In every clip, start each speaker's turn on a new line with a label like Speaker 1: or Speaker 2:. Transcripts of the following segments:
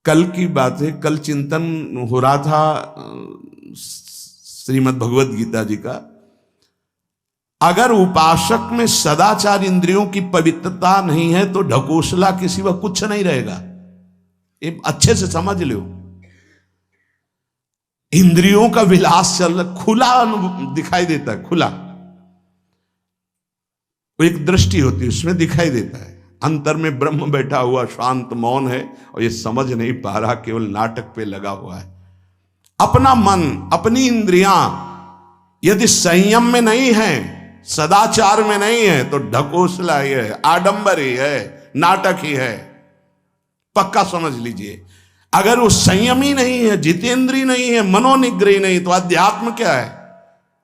Speaker 1: कल की बात है, कल चिंतन हो रहा था श्रीमद् भगवद गीता जी का। अगर उपासक में सदाचार इंद्रियों की पवित्रता नहीं है तो ढकोसला किसी वह कुछ नहीं रहेगा। ये अच्छे से समझ लो। इंद्रियों का विलास चल खुला दिखाई देता है, खुला एक दृष्टि होती है उसमें दिखाई देता है। अंतर में ब्रह्म बैठा हुआ शांत मौन है और ये समझ नहीं पा रहा, केवल नाटक पे लगा हुआ है। अपना मन अपनी इंद्रियां यदि संयम में नहीं है, सदाचार में नहीं है तो ढकोसला ही है, आडंबर ही है, नाटक ही है। पक्का समझ लीजिए। अगर वो संयमी नहीं है, जितेंद्रीय नहीं है, मनोनिग्रही नहीं, तो अध्यात्म क्या है?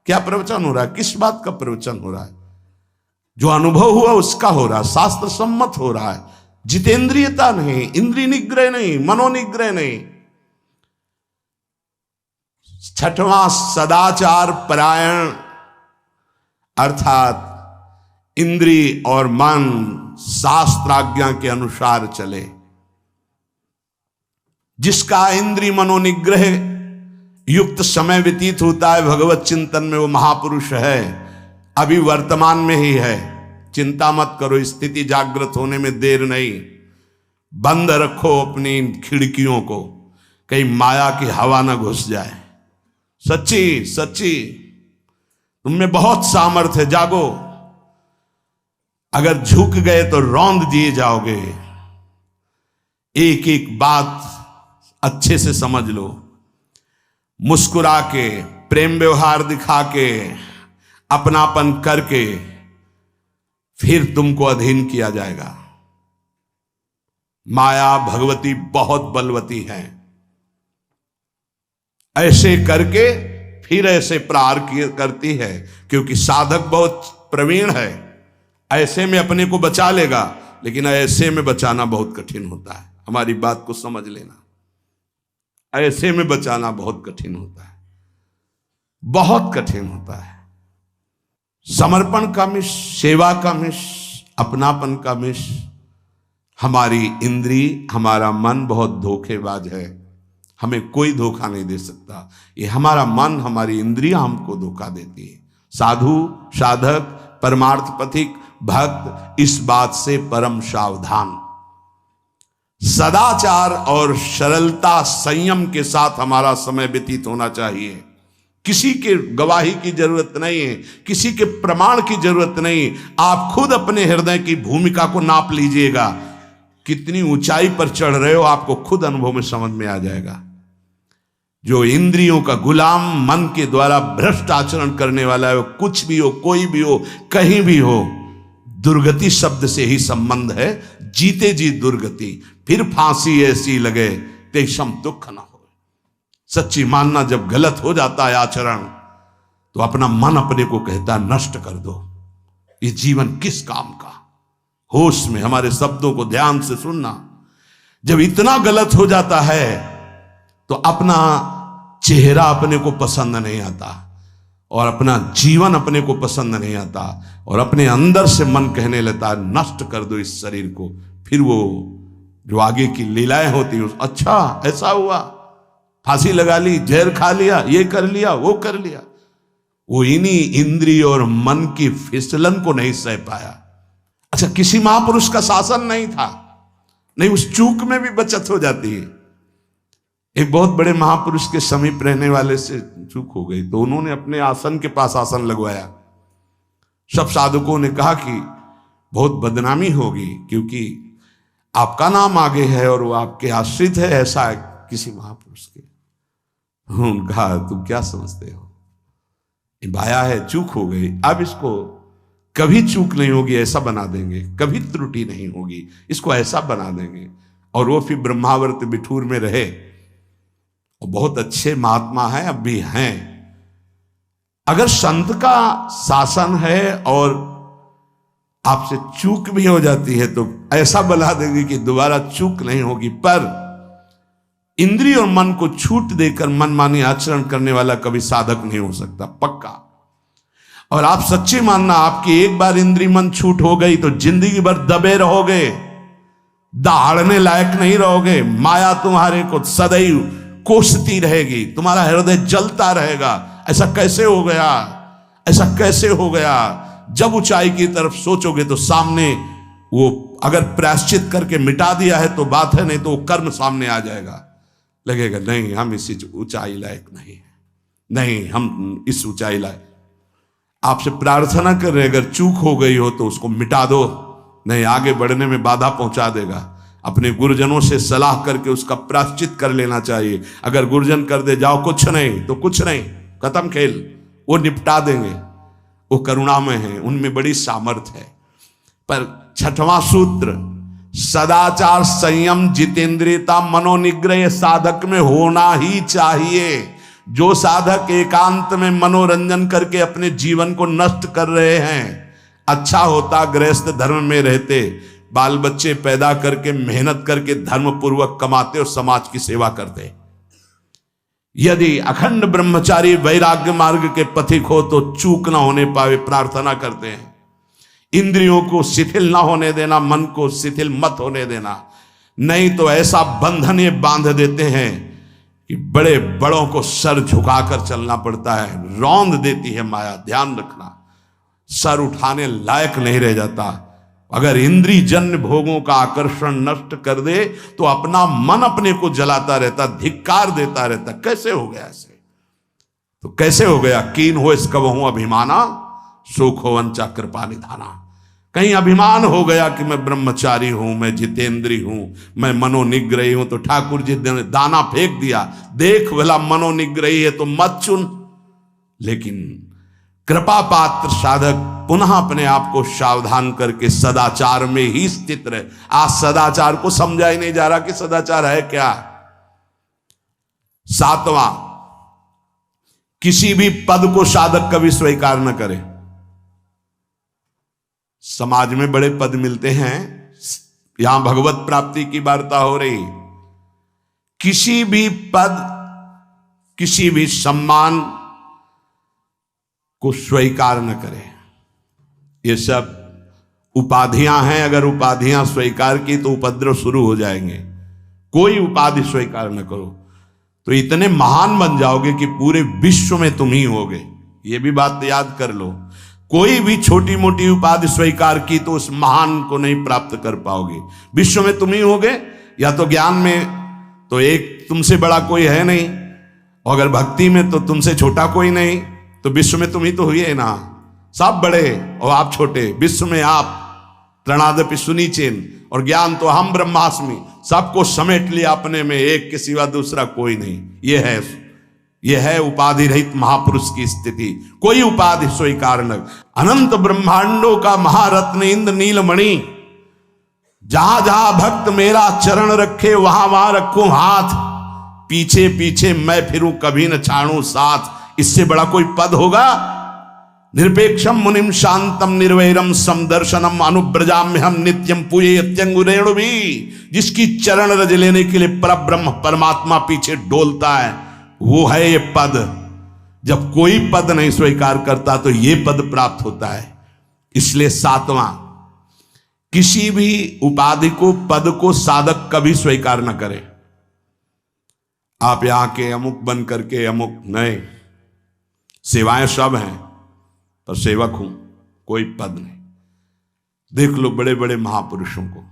Speaker 1: क्या प्रवचन हो रहा है? किस बात का प्रवचन हो रहा है? जो अनुभव हुआ उसका हो रहा है, शास्त्र सम्मत हो रहा है। जितेंद्रियता नहीं, इंद्रिय निग्रह नहीं, मनोनिग्रह नहीं। छठवां सदाचार परायण, अर्थात इंद्रिय और मन शास्त्राज्ञा के अनुसार चले। जिसका इंद्रिय मनोनिग्रह युक्त समय व्यतीत होता है भगवत चिंतन में, वो महापुरुष है। अभी वर्तमान में ही है। चिंता मत करो, स्थिति जागृत होने में देर नहीं। बंद रखो अपनी खिड़कियों को, कहीं माया की हवा ना घुस जाए। सच्ची सच्ची तुममें बहुत सामर्थ्य है, जागो। अगर झुक गए तो रौंद दिए जाओगे। एक एक बात अच्छे से समझ लो। मुस्कुरा के, प्रेम व्यवहार दिखा के, अपनापन करके फिर तुमको अधीन किया जाएगा। माया भगवती बहुत बलवती है। ऐसे करके फिर ऐसे प्रहार करती है, क्योंकि साधक बहुत प्रवीण है। ऐसे में अपने को बचा लेगा, लेकिन ऐसे में बचाना बहुत कठिन होता है। हमारी बात को समझ लेना। ऐसे में बचाना बहुत कठिन होता है, बहुत कठिन होता है। समर्पण का मिश, सेवा का मिश, अपनापन का मिश। हमारी इंद्री, हमारा मन बहुत धोखेबाज है। हमें कोई धोखा नहीं दे सकता। ये हमारा मन, हमारी इंद्रियां हमको धोखा देती है। साधु, साधक, परमार्थ पथिक, भक्त इस बात से परम सावधान। सदाचार और सरलता संयम के साथ हमारा समय व्यतीत होना चाहिए। किसी के गवाही की जरूरत नहीं है, किसी के प्रमाण की जरूरत नहीं। आप खुद अपने हृदय की भूमिका को नाप लीजिएगा। कितनी ऊंचाई पर चढ़ रहे हो आपको खुद अनुभव में समझ में आ जाएगा। जो इंद्रियों का गुलाम, मन के द्वारा भ्रष्ट आचरण करने वाला है, वो कुछ भी हो, कोई भी हो, कहीं भी हो, दुर्गति शब्द से ही संबंध है। जीते जी दुर्गति, फिर फांसी ऐसी लगे तेषम दुख न हो। सच्ची मानना, जब गलत हो जाता है आचरण, तो अपना मन अपने को कहता है नष्ट कर दो। ये जीवन किस काम का? होश में हमारे शब्दों को ध्यान से सुनना। जब इतना गलत हो जाता है तो अपना चेहरा अपने को पसंद नहीं आता, और अपना जीवन अपने को पसंद नहीं आता, और अपने अंदर से मन कहने लगता है नष्ट कर दो इस शरीर को। फिर वो जो आगे की लीलाएं होती हैं, अच्छा ऐसा हुआ, फांसी लगा ली, जहर खा लिया, ये कर लिया, वो कर लिया। वो इन्हीं इंद्रिय और मन की फिसलन को नहीं सह पाया। अच्छा, किसी महापुरुष का शासन नहीं था, नहीं, उस चूक में भी बचत हो जाती है। एक बहुत बड़े महापुरुष के समीप रहने वाले से चूक हो गई, तो उन्होंने अपने आसन के पास आसन लगवाया। सब साधुकों ने कहा कि बहुत बदनामी होगी, क्योंकि आपका नाम आगे है और वो आपके आश्रित है, ऐसा है किसी महापुरुष के। उन्होंने कहा तुम क्या समझते हो, ये बाया है, चूक हो गई, अब इसको कभी चूक नहीं होगी ऐसा बना देंगे, कभी त्रुटि नहीं होगी, इसको ऐसा बना देंगे। और वो फिर ब्रह्मावर्त बिठूर में रहे, और बहुत अच्छे महात्मा हैं, अब भी हैं। अगर संत का शासन है और आपसे चूक भी हो जाती है तो ऐसा बना देंगे कि दोबारा चूक नहीं होगी। पर इंद्रिय और मन को छूट देकर मनमानी आचरण करने वाला कभी साधक नहीं हो सकता, पक्का। और आप सच्ची मानना, आपकी एक बार इंद्रिय मन छूट हो गई तो जिंदगी भर दबे रहोगे। दहाड़ने लायक नहीं रहोगे। माया तुम्हारे को सदैव कोसती रहेगी, तुम्हारा हृदय जलता रहेगा। ऐसा कैसे हो गया, ऐसा कैसे हो गया? जब ऊंचाई की तरफ सोचोगे तो सामने वो अगर प्रायश्चित करके मिटा दिया है तो बात है, नहीं तो वो कर्म सामने आ जाएगा। लगेगा नहीं हम इस ऊंचाई लायक नहीं है, नहीं हम इस ऊंचाई लायक। आपसे प्रार्थना कर रहे, अगर चूक हो गई हो तो उसको मिटा दो, नहीं आगे बढ़ने में बाधा पहुंचा देगा। अपने गुरुजनों से सलाह करके उसका प्रायश्चित कर लेना चाहिए। अगर गुरुजन कर दे जाओ कुछ नहीं तो कुछ नहीं, खत्म खेल, वो निपटा देंगे, वो करुणामय है, उनमें बड़ी सामर्थ्य है। पर छठवां सूत्र, सदाचार संयम जितेंद्रियता मनोनिग्रह साधक में होना ही चाहिए। जो साधक एकांत में मनोरंजन करके अपने जीवन को नष्ट कर रहे हैं, अच्छा होता गृहस्थ धर्म में रहते, बाल बच्चे पैदा करके मेहनत करके धर्म पूर्वक कमाते और समाज की सेवा करते। यदि अखंड ब्रह्मचारी वैराग्य मार्ग के पथिक हो तो चूक ना होने पावे, प्रार्थना करते हैं। इंद्रियों को शिथिल ना होने देना, मन को शिथिल मत होने देना, नहीं तो ऐसा बंधन ये बांध देते हैं कि बड़े बड़ों को सर झुकाकर चलना पड़ता है। रौंद देती है माया, ध्यान रखना, सर उठाने लायक नहीं रह जाता। अगर इंद्रिय जन्य भोगों का आकर्षण नष्ट कर दे तो अपना मन अपने को जलाता रहता, धिक्कार देता रहता। कैसे हो गया ऐसे? तो कैसे हो गया? कीन हो इस कबहू अभिमाना, सुख हो वंचा कृपा निधाना। कहीं अभिमान हो गया कि मैं ब्रह्मचारी हूं, मैं जितेंद्री हूं, मैं मनोनिग्रही हूं, तो ठाकुर जी ने दाना फेंक दिया, देख भला मनोनिग्रही है तो मत चुन। लेकिन कृपा पात्र साधक पुनः अपने आप को सावधान करके सदाचार में ही स्थित रहे। आज सदाचार को समझा ही नहीं जा रहा कि सदाचार है क्या। सातवां, किसी भी पद को साधक कभी स्वीकार न करे। समाज में बड़े पद मिलते हैं, यहां भगवत प्राप्ति की वार्ता हो रही। किसी भी पद, किसी भी सम्मान को स्वीकार न करें। ये सब उपाधियां हैं, अगर उपाधियां स्वीकार की तो उपद्रव शुरू हो जाएंगे। कोई उपाधि स्वीकार न करो तो इतने महान बन जाओगे कि पूरे विश्व में तुम ही होगे। ये भी बात याद कर लो। कोई भी छोटी मोटी उपाधि स्वीकार की तो उस महान को नहीं प्राप्त कर पाओगे। विश्व में तुम ही होगे, या तो ज्ञान में तो एक तुमसे बड़ा कोई है नहीं, और अगर भक्ति में तो तुमसे छोटा कोई नहीं, तो विश्व में तुम ही तो हुए ना। सब बड़े और आप छोटे, विश्व में आप त्रणादपि सुनीचेन, और ज्ञान तो हम ब्रह्मास्मि, सबको समेट लिया अपने में, एक के सिवा दूसरा कोई नहीं। यह है उपाधि रहित महापुरुष की स्थिति। कोई उपाधि स्वीकार न। अनंत ब्रह्मांडों का महारत्न इंद्र नीलमणि, जहां जहां भक्त मेरा चरण रखे वहां वहां रखूं हाथ, पीछे पीछे मैं फिरूं कभी न छाड़ूं साथ। इससे बड़ा कोई पद होगा? निरपेक्षम मुनिम शांतम निर्वैरम समदर्शनम अनुब्रजाम्य हम नित्यम पूजे यत्यंगुरेणु भी। जिसकी चरण रज लेने के लिए परब्रह्म परमात्मा पीछे डोलता है, वो है ये पद। जब कोई पद नहीं स्वीकार करता तो ये पद प्राप्त होता है। इसलिए सातवां, किसी भी उपाधि को, पद को साधक कभी स्वीकार न करे। आप यहां के अमुक बन करके अमुक नहीं, सेवाएं सब हैं पर सेवक हूं, कोई पद नहीं। देख लो बड़े बड़े महापुरुषों को।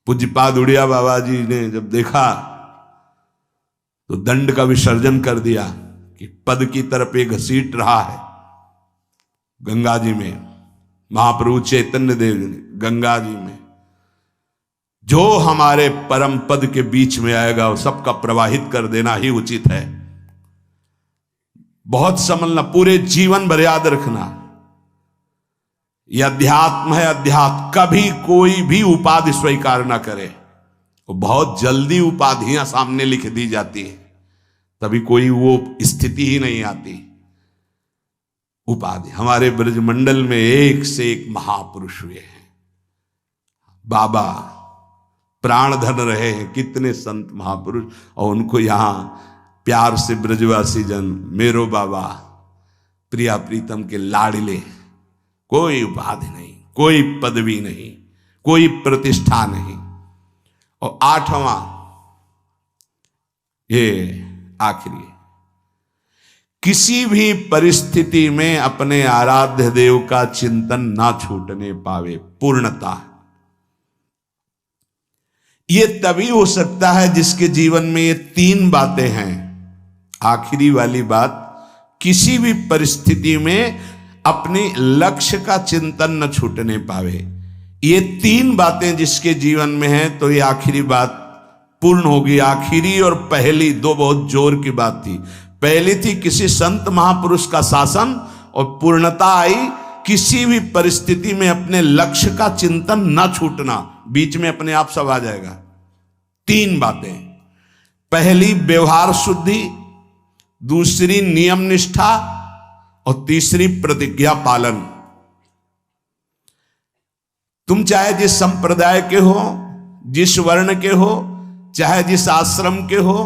Speaker 1: पूज्यपाद उड़िया बाबा जी ने जब देखा तो दंड का विसर्जन कर दिया कि पद की तरफ एक घसीट रहा है। गंगा जी में महाप्रभु चैतन्य देव ने गंगा जी में जो हमारे परम पद के बीच में आएगा वो सबका प्रवाहित कर देना ही उचित है। बहुत समझना, पूरे जीवन भर याद रखना, यह अध्यात्म है। अध्यात्म कभी कोई भी उपाधि स्वीकार ना करे। तो बहुत जल्दी उपाधियां सामने लिख दी जाती है, तभी कोई वो स्थिति ही नहीं आती। उपाधि, हमारे ब्रजमंडल में एक से एक महापुरुष हुए हैं। बाबा प्राण धन रहे हैं, कितने संत महापुरुष, और उनको यहां प्यार से ब्रजवासी जन मेरो बाबा प्रिया प्रीतम के लाडले। कोई उपाधि नहीं, कोई पदवी नहीं, कोई प्रतिष्ठा नहीं। और 8वां ये आखिरी है, किसी भी परिस्थिति में अपने आराध्य देव का चिंतन ना छूटने पावे, पूर्णता। ये तभी हो सकता है जिसके जीवन में ये 3 बातें हैं। आखिरी वाली बात, किसी भी परिस्थिति में अपने लक्ष्य का चिंतन न छूटने पावे, ये 3 बातें जिसके जीवन में हैं तो ये आखिरी बात पूर्ण होगी। आखिरी और पहली 2 बहुत जोर की बात थी। पहली थी किसी संत महापुरुष का शासन, और पूर्णता आई किसी भी परिस्थिति में अपने लक्ष्य का चिंतन न छूटना। बीच में अपने आप सब आ जाएगा। 3 बातें, पहली व्यवहार शुद्धि, दूसरी नियम निष्ठा, और तीसरी प्रतिज्ञा पालन। तुम चाहे जिस संप्रदाय के हो, जिस वर्ण के हो, चाहे जिस आश्रम के हो,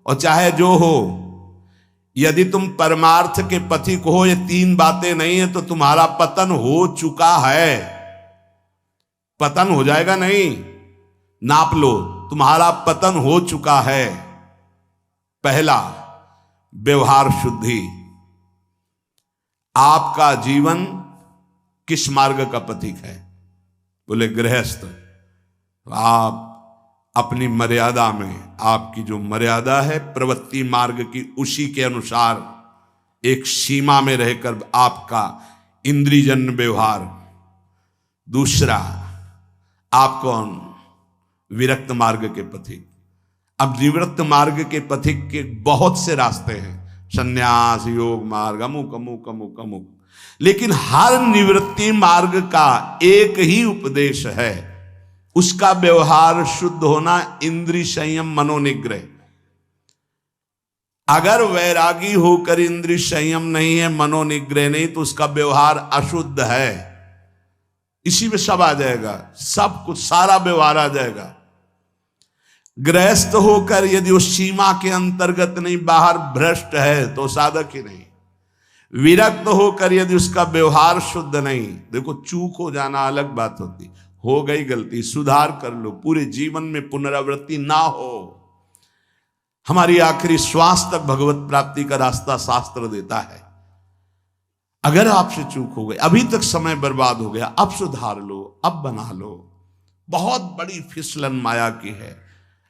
Speaker 1: और चाहे जो हो, यदि तुम परमार्थ के पथिक हो, ये 3 बातें नहीं है तो तुम्हारा पतन हो चुका है। पतन हो जाएगा नहीं, नाप लो, तुम्हारा पतन हो चुका है। पहला, व्यवहार शुद्धि। आपका जीवन किस मार्ग का पथिक है? बोले गृहस्थ। आप अपनी मर्यादा में, आपकी जो मर्यादा है प्रवृत्ति मार्ग की, उसी के अनुसार एक सीमा में रहकर आपका इंद्रियजन्य व्यवहार। दूसरा, आप कौन? विरक्त मार्ग के पथिक। अब निवृत्त मार्ग के पथिक के बहुत से रास्ते हैं, संन्यास, योग मार्ग, अमुक अमुक अमुक अमुक, लेकिन हर निवृत्ति मार्ग का एक ही उपदेश है, उसका व्यवहार शुद्ध होना, इंद्रिय संयम, मनोनिग्रह। अगर वैरागी होकर इंद्रिय संयम नहीं है, मनोनिग्रह नहीं, तो उसका व्यवहार अशुद्ध है। इसी में सब आ जाएगा, सब कुछ, सारा व्यवहार आ जाएगा। गृहस्थ होकर यदि उस सीमा के अंतर्गत नहीं, बाहर भ्रष्ट है, तो साधक ही नहीं। विरक्त होकर यदि उसका व्यवहार शुद्ध नहीं, देखो चूक हो जाना अलग बात होती, हो गई गलती, सुधार कर लो, पूरे जीवन में पुनरावृत्ति ना हो। हमारी आखिरी श्वास तक भगवत प्राप्ति का रास्ता शास्त्र देता है। अगर आपसे चूक हो गई, अभी तक समय बर्बाद हो गया, अब सुधार लो, अब बना लो। बहुत बड़ी फिसलन माया की है।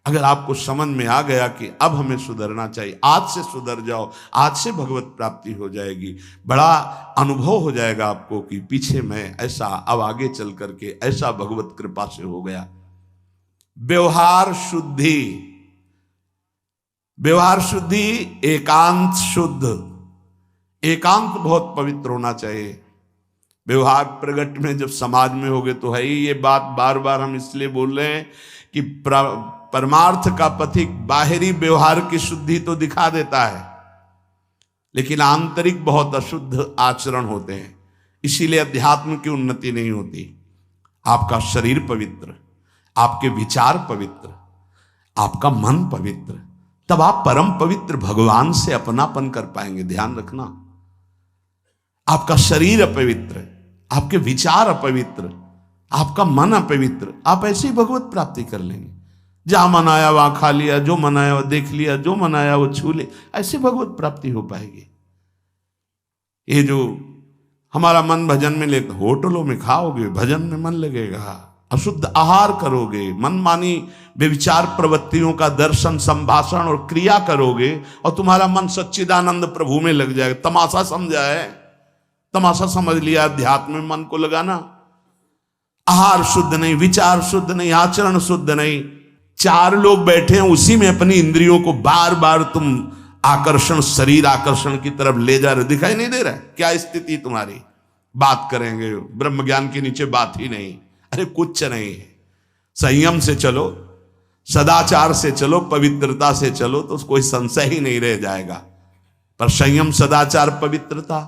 Speaker 1: अगर आपको समझ में आ गया कि अब हमें सुधरना चाहिए, आज से सुधर जाओ, आज से भगवत प्राप्ति हो जाएगी। बड़ा अनुभव हो जाएगा आपको कि पीछे मैं ऐसा, अब आगे चल करके ऐसा भगवत कृपा से हो गया। व्यवहार शुद्धि, व्यवहार शुद्धि, एकांत शुद्ध। एकांत बहुत पवित्र होना चाहिए। व्यवहार प्रगट में जब समाज में हो गए तो है ही। ये बात बार बार हम इसलिए बोल रहे हैं कि परमार्थ का पथिक बाहरी व्यवहार की शुद्धि तो दिखा देता है, लेकिन आंतरिक बहुत अशुद्ध आचरण होते हैं। इसीलिए अध्यात्म की उन्नति नहीं होती। आपका शरीर पवित्र, आपके विचार पवित्र, आपका मन पवित्र, तब आप परम पवित्र भगवान से अपनापन कर पाएंगे। ध्यान रखना, आपका शरीर अपवित्र, आपके विचार अपवित्र, आपका मन अपवित्र, आप ऐसे ही भगवत प्राप्ति कर लेंगे। जहां मन आया वहां खा लिया, जो मन आया वो देख लिया, जो मन आया वो छू ले, ऐसे भगवत प्राप्ति हो पाएगी। ये जो हमारा मन भजन में ले, होटलों में खाओगे, भजन में मन लगेगा, अशुद्ध आहार करोगे, मनमानी व्यभिचार प्रवृत्तियों का दर्शन, संभाषण और क्रिया करोगे, और तुम्हारा मन सच्चिदानंद प्रभु में लग जाएगा। तमाशा समझा है, तमाशा समझ लिया अध्यात्म में मन को लगाना। आहार शुद्ध नहीं, विचार शुद्ध नहीं, आचरण शुद्ध नहीं, 4 लोग बैठे हैं उसी में अपनी इंद्रियों को बार बार तुम आकर्षण, शरीर आकर्षण की तरफ ले जा रहे, दिखाई नहीं दे रहा है क्या स्थिति तुम्हारी? बात करेंगे, ब्रह्म ज्ञान के नीचे बात ही नहीं। अरे कुछ नहीं है। संयम से चलो, सदाचार से चलो, पवित्रता से चलो, तो कोई संशय ही नहीं रह जाएगा। पर संयम, सदाचार, पवित्रता,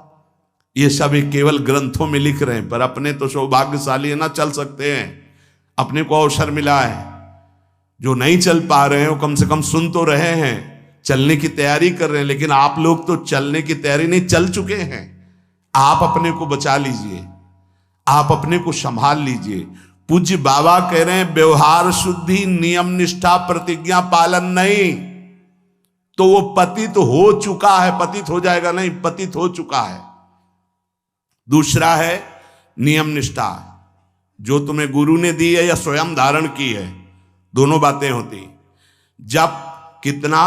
Speaker 1: ये सब केवल ग्रंथों में लिख रहे हैं, पर अपने तो सौभाग्यशाली है ना, चल सकते हैं। अपने को अवसर मिला है। जो नहीं चल पा रहे हैं वो कम से कम सुन तो रहे हैं, चलने की तैयारी कर रहे हैं। लेकिन आप लोग तो चलने की तैयारी नहीं, चल चुके हैं। आप अपने को बचा लीजिए, आप अपने को संभाल लीजिए। पूज्य बाबा कह रहे हैं व्यवहार शुद्धि, नियम निष्ठा, प्रतिज्ञा पालन नहीं तो वो पतित हो चुका है, पतित हो जाएगा नहीं, पतित हो चुका है। दूसरा है नियम निष्ठा, जो तुम्हें गुरु ने दी है या स्वयं धारण की है, दोनों बातें होती। जब कितना,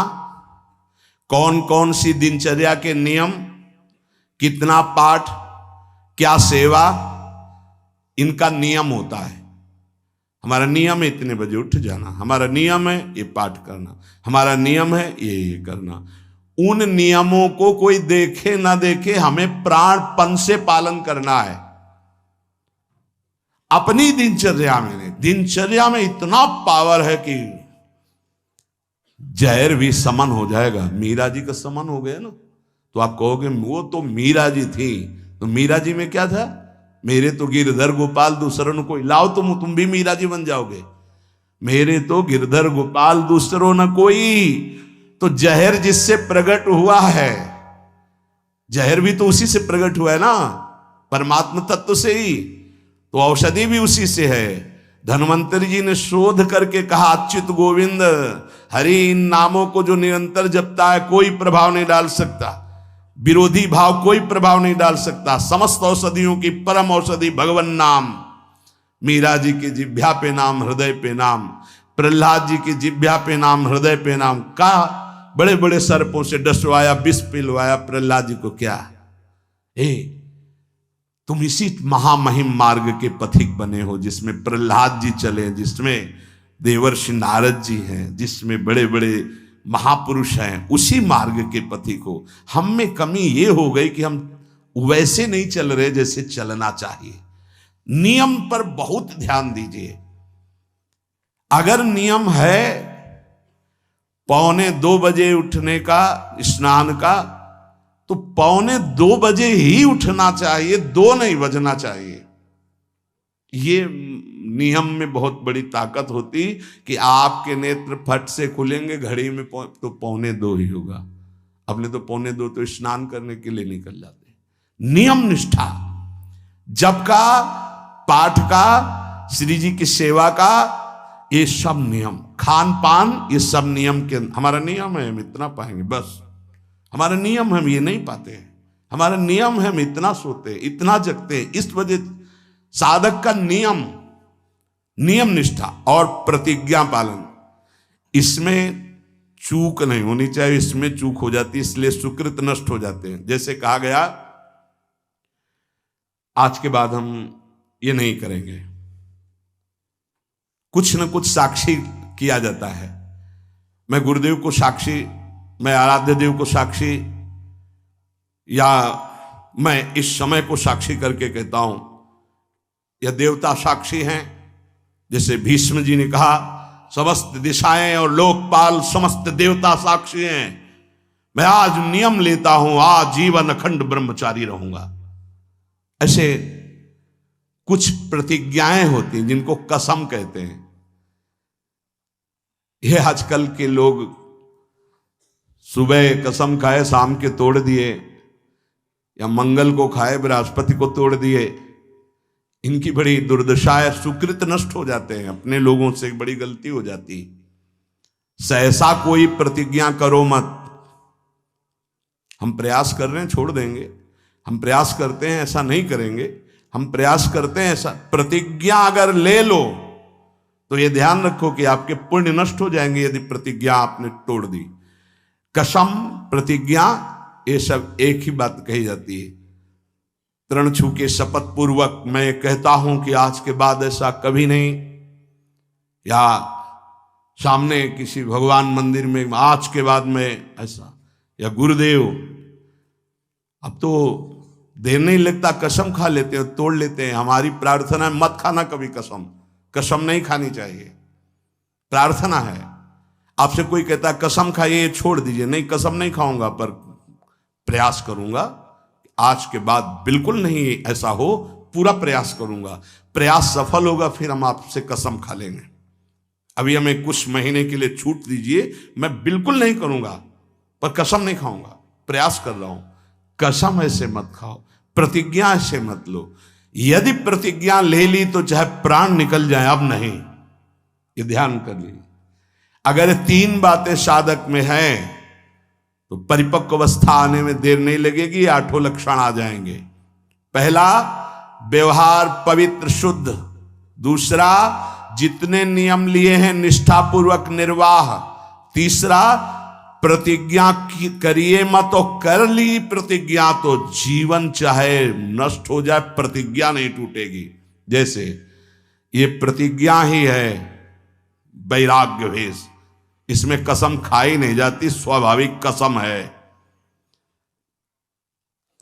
Speaker 1: कौन कौन सी दिनचर्या के नियम, कितना पाठ, क्या सेवा, इनका नियम होता है। हमारा नियम है इतने बजे उठ जाना, हमारा नियम है ये पाठ करना, हमारा नियम है ये करना। उन नियमों को कोई देखे ना देखे हमें प्राणपण से पालन करना है। अपनी दिनचर्या में इतना पावर है कि जहर भी समन हो जाएगा। मीरा जी का समन हो गया ना, तो आप कहोगे वो तो मीरा जी थी, तो मीरा जी में क्या था? मेरे तो गिरधर गोपाल दूसरों को लाओ तुम भी मीरा जी बन जाओगे। मेरे तो गिरधर गोपाल दूसरों न कोई, तो जहर जिससे प्रकट हुआ है, जहर भी तो उसी से प्रकट हुआ है ना, परमात्मा तत्व से ही, तो औषधि भी उसी से है। धन्वंतरी जी ने शोध करके कहा अच्युत गोविंद हरि इन नामों को जो निरंतर जपता है कोई प्रभाव नहीं डाल सकता, विरोधी भाव कोई प्रभाव नहीं डाल सकता। समस्त औषधियों की परम औषधि भगवन नाम। मीरा जी की जिभ्या पे नाम, हृदय पे नाम, प्रहलाद जी की जिभ्या पे नाम, हृदय पे नाम। का बड़े बड़े सर्पों से डसवाया, विष पिलवाया प्रहलाद जी को। क्या तुम इसी महामहिम मार्ग के पथिक बने हो जिसमें प्रहलाद जी चले, जिसमें देवर्षि नारद जी हैं, जिसमें बड़े बड़े महापुरुष हैं, उसी मार्ग के पथिक हो। हम में कमी ये हो गई कि हम वैसे नहीं चल रहे जैसे चलना चाहिए। नियम पर बहुत ध्यान दीजिए। अगर नियम है 1:45 बजे उठने का, स्नान का, तो 1:45 बजे ही उठना चाहिए, 2 नहीं बजना चाहिए। ये नियम में बहुत बड़ी ताकत होती कि आपके नेत्र फट से खुलेंगे, घड़ी में तो 1:45 ही होगा। अपने तो 1:45 तो स्नान करने के लिए निकल जाते। नियम निष्ठा, जप का, पाठ का, श्री जी की सेवा का, ये सब नियम, खान पान, ये सब नियम के। हमारा नियम है हम इतना पाएंगे बस, हमारा नियम हम ये नहीं पाते हैं। हमारा नियम है हम इतना सोते, इतना जगते। इस वजह साधक का नियम, नियम निष्ठा और प्रतिज्ञा पालन, इसमें चूक नहीं होनी चाहिए। इसमें चूक हो जाती है, इसलिए सुकृत नष्ट हो जाते हैं। जैसे कहा गया आज के बाद हम ये नहीं करेंगे, कुछ न कुछ साक्षी किया जाता है। मैं गुरुदेव को साक्षी, मैं आराध्य देव को साक्षी, या मैं इस समय को साक्षी करके कहता हूं, या देवता साक्षी हैं। जैसे भीष्म जी ने कहा समस्त दिशाएं और लोकपाल समस्त देवता साक्षी हैं, मैं आज नियम लेता हूं, आज जीवन अखंड ब्रह्मचारी रहूंगा। ऐसे कुछ प्रतिज्ञाएं होती हैं जिनको कसम कहते हैं। ये आजकल के लोग सुबह कसम खाए, शाम के तोड़ दिए, या मंगल को खाए, बृहस्पति को तोड़ दिए। इनकी बड़ी दुर्दशा है, सुकृत नष्ट हो जाते हैं। अपने लोगों से एक बड़ी गलती हो जाती। सहसा कोई प्रतिज्ञा करो मत। हम प्रयास कर रहे हैं, छोड़ देंगे। हम प्रयास करते हैं, ऐसा नहीं करेंगे। हम प्रयास करते हैं, ऐसा। प्रतिज्ञा अगर ले लो तो ये ध्यान रखो कि आपके पुण्य नष्ट हो जाएंगे यदि प्रतिज्ञा आपने तोड़ दी। कसम, प्रतिज्ञा, ये सब एक ही बात कही जाती है। तृण छू के शपथ पूर्वक मैं कहता हूं कि आज के बाद ऐसा कभी नहीं, या सामने किसी भगवान मंदिर में आज के बाद में ऐसा, या गुरुदेव, अब तो देर नहीं लगता कसम खा लेते हैं, तोड़ लेते हैं। हमारी प्रार्थना है मत खाना कभी कसम, कसम नहीं खानी चाहिए, प्रार्थना है। आपसे कोई कहता है कसम खाइए, छोड़ दीजिए, नहीं कसम नहीं खाऊंगा, पर प्रयास करूंगा आज के बाद बिल्कुल नहीं ऐसा हो, पूरा प्रयास करूंगा। प्रयास सफल होगा फिर हम आपसे कसम खा लेंगे। अभी हमें कुछ महीने के लिए छूट दीजिए, मैं बिल्कुल नहीं करूंगा, पर कसम नहीं खाऊंगा, प्रयास कर रहा हूं। कसम ऐसे मत खाओ, प्रतिज्ञा ऐसे मत लो। यदि प्रतिज्ञा ले ली तो चाहे प्राण निकल जाए, अब नहीं। ये ध्यान कर लीजिए। अगर 3 बातें साधक में हैं तो परिपक्व अवस्था आने में देर नहीं लगेगी, 8 लक्षण आ जाएंगे। पहला, व्यवहार पवित्र शुद्ध। दूसरा, जितने नियम लिए हैं निष्ठापूर्वक निर्वाह। तीसरा, प्रतिज्ञा करिए मत, और कर ली प्रतिज्ञा तो जीवन चाहे नष्ट हो जाए प्रतिज्ञा नहीं टूटेगी। जैसे ये प्रतिज्ञा ही है वैराग्य भेष, इसमें कसम खाई नहीं जाती, स्वाभाविक कसम है।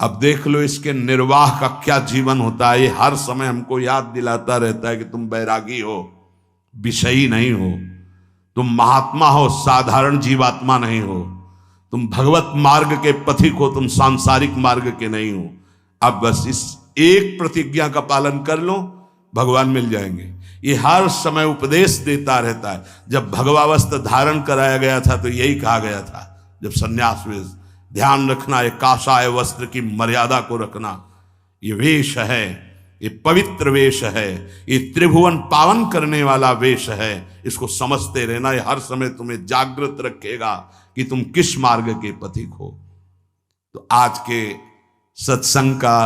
Speaker 1: अब देख लो इसके निर्वाह का क्या जीवन होता है। ये हर समय हमको याद दिलाता रहता है कि तुम बैरागी हो, विषयी नहीं हो, तुम महात्मा हो, साधारण जीवात्मा नहीं हो, तुम भगवत मार्ग के पथिक हो, तुम सांसारिक मार्ग के नहीं हो। अब बस इस एक प्रतिज्ञा का पालन कर लो, भगवान मिल जाएंगे। ये हर समय उपदेश देता रहता है। जब भगवावस्था धारण कराया गया था तो यही कहा गया था, जब सन्यास वेश, ध्यान रखना ये काषाय वस्त्र की मर्यादा को रखना। ये वेश है, ये पवित्र वेश है, ये त्रिभुवन पावन करने वाला वेश है। इसको समझते रहना, ये हर समय तुम्हें जागृत रखेगा कि तुम किस मार्ग के पथिक हो। तो आज के सत्संग का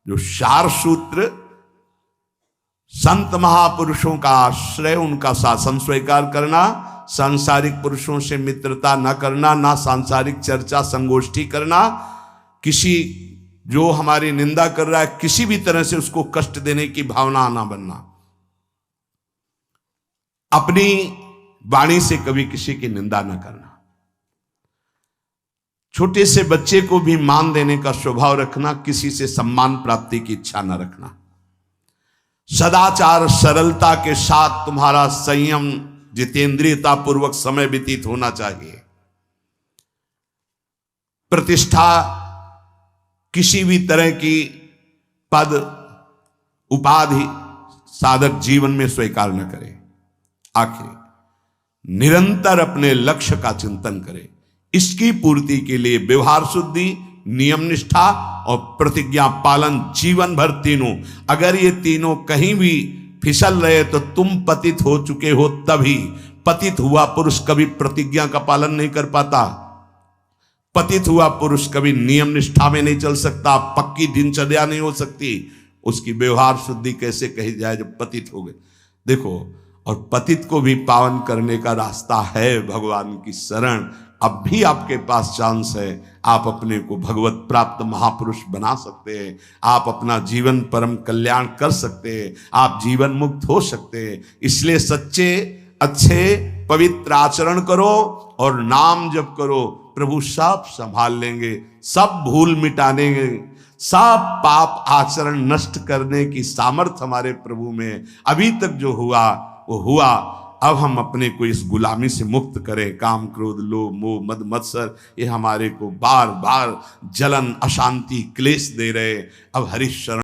Speaker 1: जो सार सूत्र, संत महापुरुषों का आश्रय, उनका शासन स्वीकार करना, सांसारिक पुरुषों से मित्रता न करना, ना सांसारिक चर्चा संगोष्ठी करना, किसी जो हमारी निंदा कर रहा है किसी भी तरह से उसको कष्ट देने की भावना ना बनना, अपनी वाणी से कभी किसी की निंदा न करना, छोटे से बच्चे को भी मान देने का स्वभाव रखना, किसी से सम्मान प्राप्ति की इच्छा न रखना, सदाचार सरलता के साथ तुम्हारा संयम जितेंद्रियता पूर्वक समय व्यतीत होना चाहिए। प्रतिष्ठा किसी भी तरह की पद उपाधि साधक जीवन में स्वीकार न करे। आखिर निरंतर अपने लक्ष्य का चिंतन करे। इसकी पूर्ति के लिए व्यवहार शुद्धि, नियम निष्ठा और प्रतिज्ञा पालन जीवन भर तीनों। अगर ये तीनों कहीं भी फिसल रहे तो तुम पतित हो चुके हो। तभी पतित हुआ पुरुष कभी प्रतिज्ञा का पालन नहीं कर पाता, पतित हुआ पुरुष कभी नियम निष्ठा में नहीं चल सकता, पक्की दिनचर्या नहीं हो सकती। उसकी व्यवहार शुद्धि कैसे कही जाए जब पतित हो गए। देखो, और पतित को भी पावन करने का रास्ता है भगवान की शरण। अब भी आपके पास चांस है, आप अपने को भगवत प्राप्त महापुरुष बना सकते हैं, आप अपना जीवन परम कल्याण कर सकते हैं, आप जीवन मुक्त हो सकते हैं। इसलिए सच्चे अच्छे पवित्र आचरण करो और नाम जप करो, प्रभु सब संभाल लेंगे, सब भूल मिटाने, सब पाप आचरण नष्ट करने की सामर्थ्य हमारे प्रभु में। अभी तक जो हुआ वो हुआ, अब हम अपने को इस गुलामी से मुक्त करें। काम क्रोध लोभ मोह मद मत्सर ये हमारे को बार बार जलन अशांति क्लेश दे रहे। अब हरि शरण